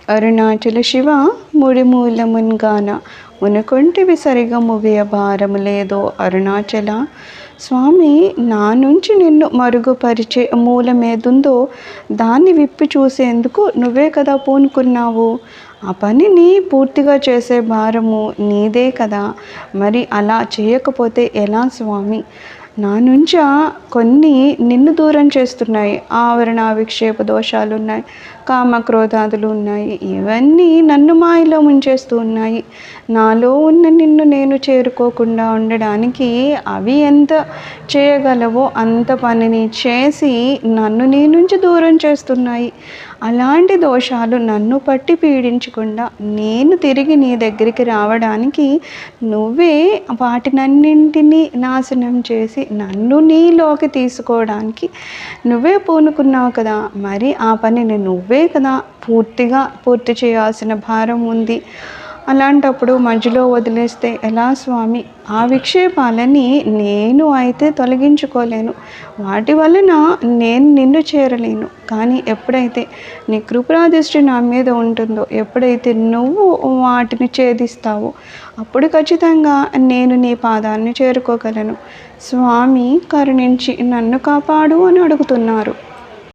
అరుణాచల శివ ముడిమూలమున్గాన మునుకొంటివి సరిగా ముగియ భారము లేదో అరుణాచల స్వామి. నా నుంచి నిన్ను మరుగుపరిచే మూలమేదుందో దాన్ని విప్పి చూసేందుకు నువ్వే కదా పూనుకున్నావు. ఆ పనిని పూర్తిగా చేసే భారము నీదే కదా. మరి అలా చేయకపోతే ఎలా స్వామి? నా నుంచా కొన్ని నిన్ను దూరం చేస్తున్నాయి. ఆవరణ విక్షేప దోషాలు ఉన్నాయి, కామక్రోధాదులు ఉన్నాయి. ఇవన్నీ నన్ను మాయలో ముంచేస్తూ ఉన్నాయి. నాలో ఉన్న నిన్ను నేను చేరుకోకుండా ఉండడానికి అవి ఎంత చేయగలవో అంత పనిని చేసి నన్ను నీ నుంచి దూరం చేస్తున్నాయి. అలాంటి దోషాలు నన్ను పట్టి పీడించకుండా నేను తిరిగి నీ దగ్గరికి రావడానికి నువ్వే వాటినన్నింటినీ నాశనం చేసి నన్ను నీలోకి తీసుకోవడానికి నువ్వే పూనుకున్నావు కదా. మరి ఆ పనిని నువ్వే కదా పూర్తి చేయాల్సిన భారం ఉంది. అలాంటప్పుడు మధ్యలో వదిలేస్తే ఎలా స్వామి? ఆ విక్షేపాలని నేను అయితే తొలగించుకోలేను, వాటి వలన నేను నిన్ను చేరలేను. కానీ ఎప్పుడైతే నీ కృపాదృష్టి నా మీద ఉంటుందో, ఎప్పుడైతే నువ్వు వాటిని ఛేదిస్తావో అప్పుడు ఖచ్చితంగా నేను నీ పాదాన్ని చేరుకోగలను. స్వామి కరుణించి నన్ను కాపాడు అని అడుగుతున్నారు.